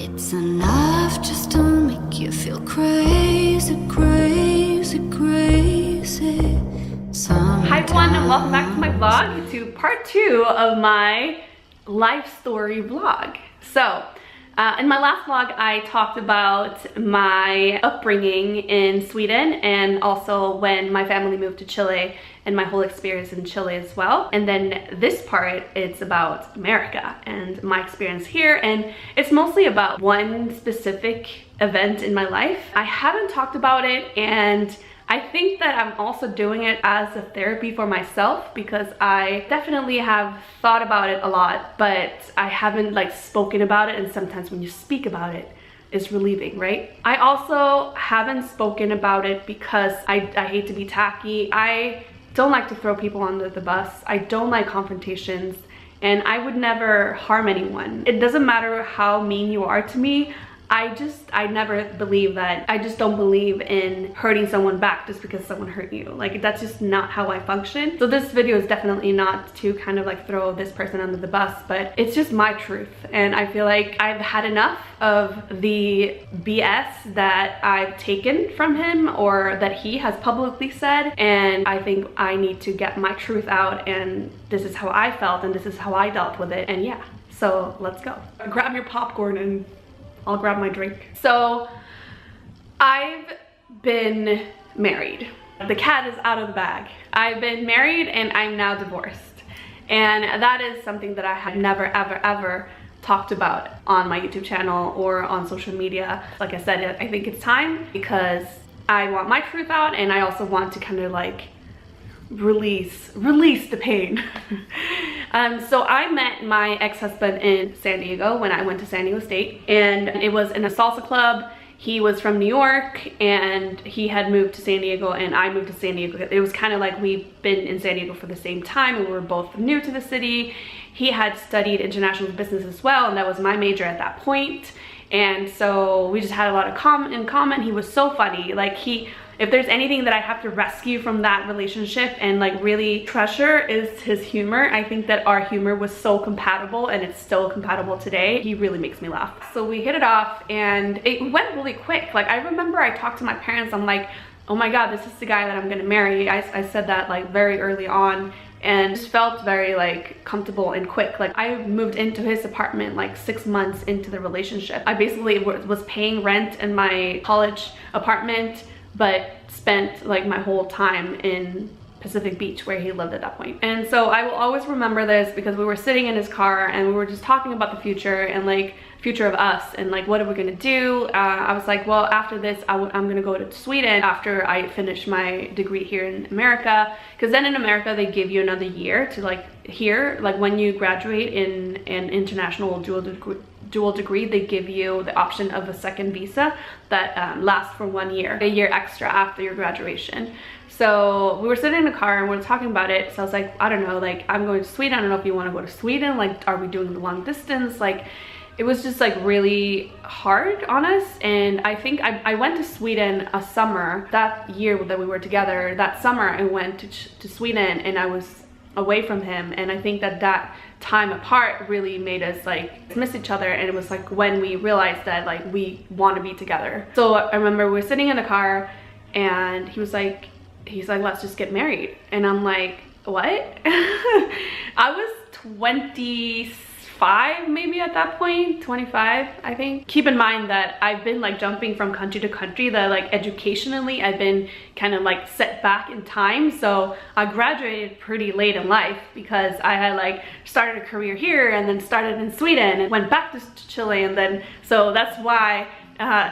It's enough just to make you feel crazy, crazy, crazy. Hi everyone, and welcome back to my vlog, to part 2 of my life story vlog. So, in my last vlog, I talked about my upbringing in Sweden and also when my family moved to Chile and my whole experience in Chile as well. And then this part, it's about America and my experience here, and it's mostly about one specific event in my life. I haven't talked about it, and I think that I'm also doing it as a therapy for myself because I definitely have thought about it a lot, but I haven't like spoken about it, and sometimes when you speak about it, it's relieving, right? I also haven't spoken about it because I hate to be tacky. I don't like to throw people under the bus. I don't like confrontations, and I would never harm anyone. It doesn't matter how mean you are to me. I never believe that. I just don't believe in hurting someone back just because someone hurt you. Like, that's just not how I function. So this video is definitely not to kind of like throw this person under the bus, but it's just my truth. And I feel like I've had enough of the BS that I've taken from him or that he has publicly said. And I think I need to get my truth out, and this is how I felt and this is how I dealt with it. And yeah, so let's go. Grab your popcorn and I'll grab my drink. So I've been married. The cat is out of the bag. I've been married and I'm now divorced. And that is something that I have never, ever talked about on my YouTube channel or on social media. Like I said, I think it's time because I want my truth out, and I also want to kind of like release the pain. So I met my ex-husband in San Diego when I went to San Diego State, and it was in a salsa club. He was from New York and he had moved to San Diego, and I moved to San Diego. It was kind of like we've been in San Diego for the same time, and we were both new to the city. He had studied international business as well, and that was my major at that point. And so we just had a lot of in common. He was so funny. Like, if there's anything that I have to rescue from that relationship and like really treasure, is his humor. I think that our humor was so compatible, and it's still compatible today. He really makes me laugh. So we hit it off and it went really quick. Like, I remember I talked to my parents, I'm like, oh my God, this is the guy that I'm gonna marry. I said that like very early on, and just felt very like comfortable and quick. Like, I moved into his apartment like 6 months into the relationship. I basically was paying rent in my college apartment, but spent like my whole time in Pacific Beach where he lived at that point. And so I will always remember this because we were sitting in his car and we were just talking about the future and like future of us and like what are we gonna do. I was like, well, after this I'm gonna go to Sweden after I finish my degree here in America, because then in America they give you another year to like here, like when you graduate in an international dual degree, they give you the option of a second visa that lasts for 1 year, a year extra after your graduation. So we were sitting in the car and we were talking about it. So I was like, I don't know, like, I'm going to Sweden. I don't know if you want to go to Sweden. Like, are we doing the long distance? Like, it was just like really hard on us. And I think I went to Sweden a summer, that year that we were together. That summer I went to Sweden and I was away from him, and I think that time apart really made us like miss each other, and it was like when we realized that like we want to be together. So I remember we were sitting in the car and he's like, let's just get married. And I'm like, what? I was 25 maybe at that point, 25 I think. Keep in mind that I've been like jumping from country to country, that like educationally I've been kind of like set back in time. So I graduated pretty late in life because I had like started a career here and then started in Sweden and went back to Chile, and then so that's why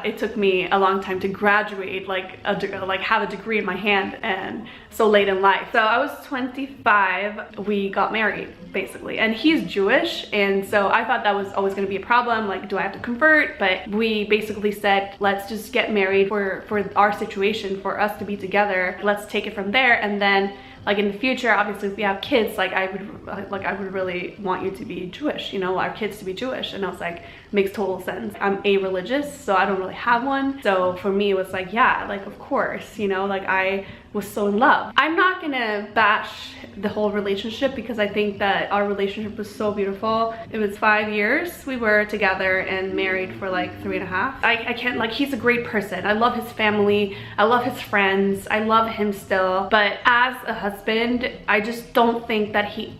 it took me a long time to graduate, like have a degree in my hand, and so late in life. So I was 25, we got married basically, and he's Jewish, and so I thought that was always going to be a problem, like, do I have to convert? But we basically said, let's just get married for our situation, for us to be together. Let's take it from there, and then like in the future, obviously if we have kids, like I would really want you to be Jewish, you know, our kids to be Jewish. And I was like, makes total sense. I'm a-religious, so I don't really have one. So for me it was like, yeah, like of course, you know, like I was so in love. I'm not gonna bash the whole relationship because I think that our relationship was so beautiful. It was 5 years we were together and married for like 3.5. I can't, like, he's a great person. I love his family, I love his friends, I love him still, but as a husband, I just don't think that he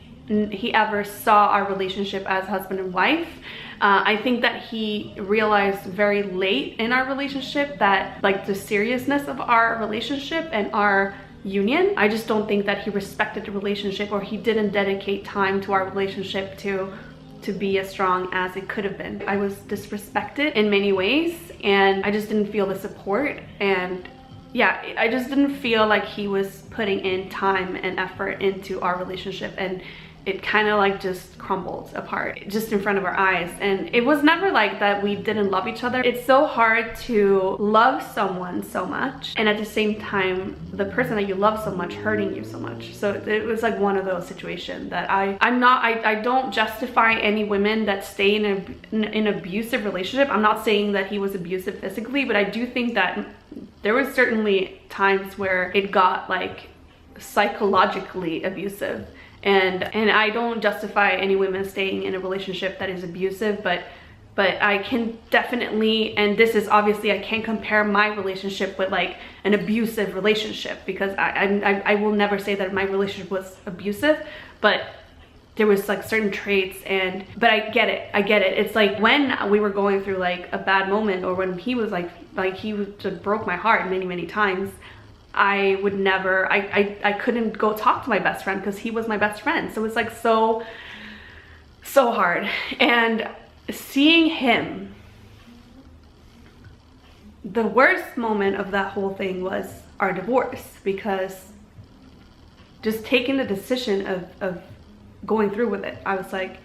ever saw our relationship as husband and wife. I think that he realized very late in our relationship that, like, the seriousness of our relationship and our union. I just don't think that he respected the relationship, or he didn't dedicate time to our relationship to be as strong as it could have been. I was disrespected in many ways, and I just didn't feel the support, and yeah, I just didn't feel like he was putting in time and effort into our relationship, and it kind of like just crumbled apart just in front of our eyes. And it was never like that we didn't love each other. It's so hard to love someone so much and at the same time the person that you love so much hurting you so much. So it was like one of those situations that I don't justify any women that stay in an abusive relationship. I'm not saying that he was abusive physically, but I do think that there was certainly times where it got like psychologically abusive. And I don't justify any women staying in a relationship that is abusive, but I can definitely, and this is obviously, I can't compare my relationship with like an abusive relationship, because I will never say that my relationship was abusive, but there was like certain traits, but I get it. It's like when we were going through like a bad moment, or when he was like he just broke my heart many times, I would never, I couldn't go talk to my best friend because he was my best friend. So it's like so hard. And seeing him, the worst moment of that whole thing was our divorce, because just taking the decision of going through with it, I was like,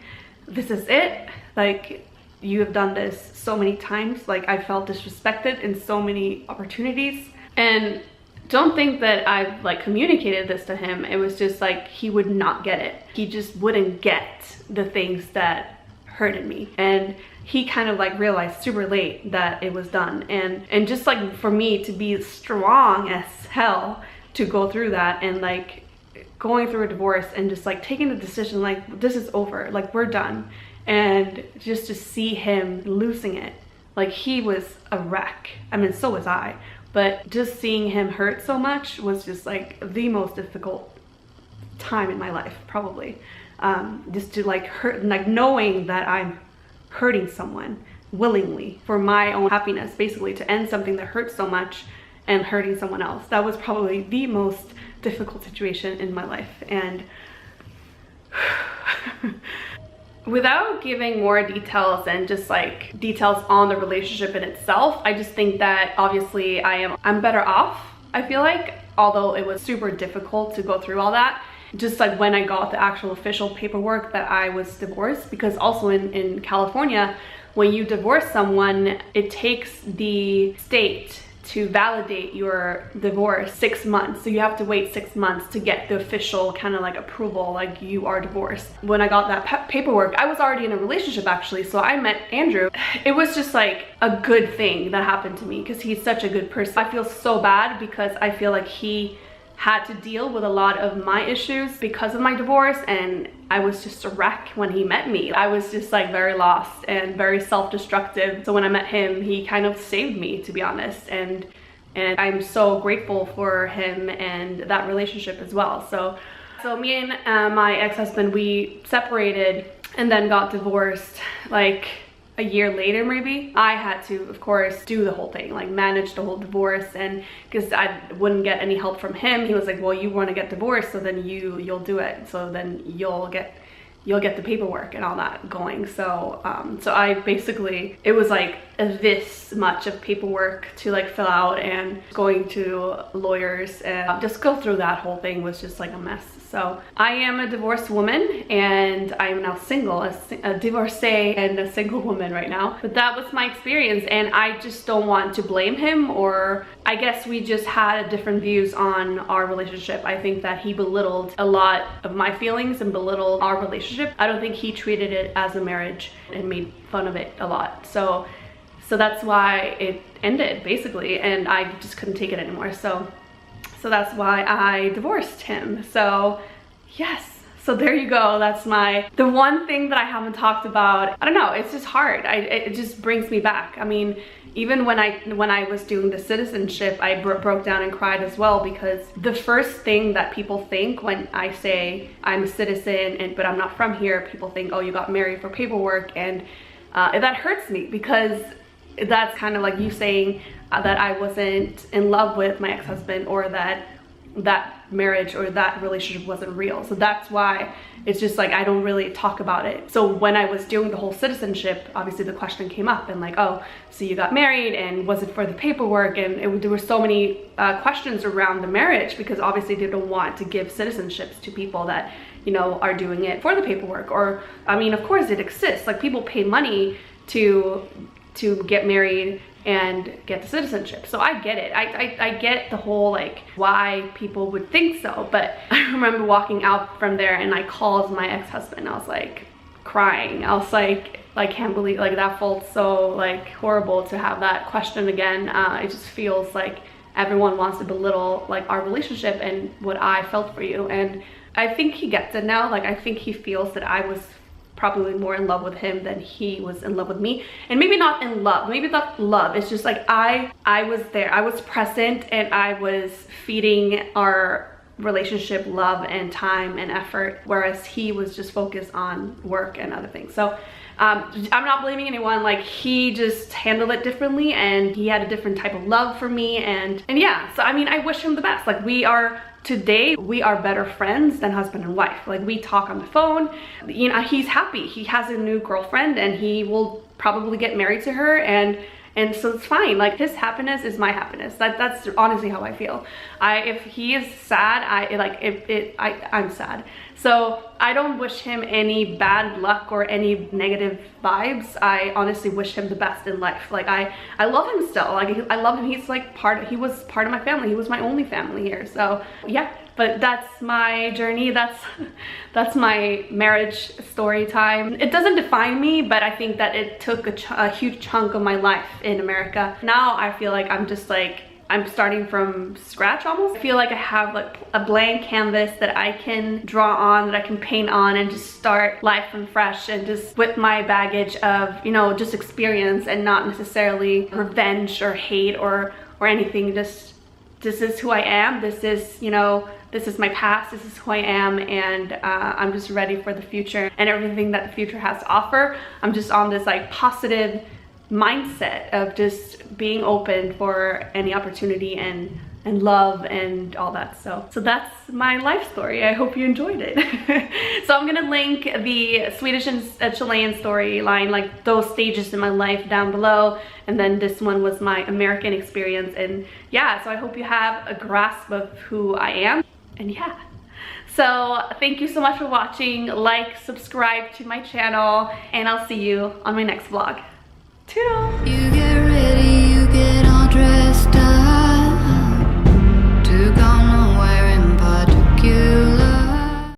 this is it. Like, you have done this so many times. Like, I felt disrespected in so many opportunities, and don't think that I've like communicated this to him. It was just like he would not get it. He just wouldn't get the things that hurted me, and he kind of like realized super late that it was done. And just like for me to be strong as hell to go through that, and like going through a divorce and just like taking the decision like this is over, like we're done, and just to see him losing it, like he was a wreck. I mean, so was I. But just seeing him hurt so much was just like the most difficult time in my life, probably. Just to like hurt, like knowing that I'm hurting someone willingly for my own happiness, basically, to end something that hurts so much and hurting someone else. That was probably the most difficult situation in my life. And without giving more details and just like details on the relationship in itself, I just think that obviously I'm better off, I feel like, although it was super difficult to go through all that. Just like when I got the actual official paperwork that I was divorced, because also in California, when you divorce someone, it takes the state to validate your divorce 6 months. So you have to wait 6 months to get the official kind of like approval, like you are divorced. When I got that paperwork, I was already in a relationship actually, so I met Andrew. It was just like a good thing that happened to me because he's such a good person. I feel so bad because I feel like he had to deal with a lot of my issues because of my divorce, and I was just a wreck when he met me. I was just like very lost and very self-destructive. So when I met him, he kind of saved me, to be honest, and I'm so grateful for him and that relationship as well. So me and my ex-husband, we separated and then got divorced like a year later maybe. I had to, of course, do the whole thing, like manage the whole divorce, and because I wouldn't get any help from him, he was like, well, you want to get divorced, so then you'll do it, so then you'll get the paperwork and all that going. So I basically, it was like this much of paperwork to like fill out, and going to lawyers and just go through that whole thing was just like a mess. So I am a divorced woman, and I am now single, a divorcee and a single woman right now. But that was my experience, and I just don't want to blame him, or I guess we just had different views on our relationship. I think that he belittled a lot of my feelings and belittled our relationship. I don't think he treated it as a marriage and made fun of it a lot. So that's why it ended, basically, and I just couldn't take it anymore. So So that's why I divorced him. So yes. So there you go. That's the one thing that I haven't talked about. I don't know, it's just hard. It just brings me back. I mean, even when I was doing the citizenship, I broke down and cried as well, because the first thing that people think when I say I'm a citizen but I'm not from here, people think, oh, you got married for paperwork, and that hurts me, because that's kind of like you saying that I wasn't in love with my ex-husband, or that marriage or that relationship wasn't real. So that's why it's just like I don't really talk about it. So when I was doing the whole citizenship, obviously the question came up, and like, oh, so you got married, and was it for the paperwork? And there were so many questions around the marriage, because obviously they don't want to give citizenships to people that, you know, are doing it for the paperwork. Or, I mean, of course it exists. Like, people pay money to get married and get the citizenship. So I get it. I get the whole like why people would think so. But I remember walking out from there, and I called my ex-husband. I was like crying. I was like, I can't believe, like, that felt so like horrible to have that question again. It just feels like everyone wants to belittle like our relationship and what I felt for you. And I think he gets it now. Like, I think he feels that I was probably more in love with him than he was in love with me. And maybe not in love, maybe not love, it's just like I was there, I was present, and I was feeding our relationship love and time and effort, whereas he was just focused on work and other things. So I'm not blaming anyone. Like, he just handled it differently, and he had a different type of love for me, and yeah. So I mean, I wish him the best. Like, today we are better friends than husband and wife. Like, we talk on the phone. You know, he's happy. He has a new girlfriend, and he will probably get married to her, and so it's fine. Like, his happiness is my happiness. That's honestly how I feel. If he is sad, I'm sad. So I don't wish him any bad luck or any negative vibes. I honestly wish him the best in life. Like, I love him still. Like, I love him. He's like he was part of my family. He was my only family here. So yeah, but that's my journey. That's my marriage story time. It doesn't define me, but I think that it took a huge chunk of my life in America. Now I feel like I'm just like, I'm starting from scratch almost. I feel like I have like a blank canvas that I can draw on, that I can paint on, and just start life from fresh, and just with my baggage of, you know, just experience, and not necessarily revenge or hate or anything. Just, this is who I am. This is, you know, this is my past. This is who I am, and I'm just ready for the future and everything that the future has to offer. I'm just on this like positive mindset of just being open for any opportunity and love and all that. So that's my life story. I hope you enjoyed it. So I'm gonna link the Swedish and Chilean storyline, like those stages in my life, down below, and then this one was my American experience. And yeah, so I hope you have a grasp of who I am. And yeah, so thank you so much for watching. Like, subscribe to my channel, and I'll see you on my next vlog. Toodles!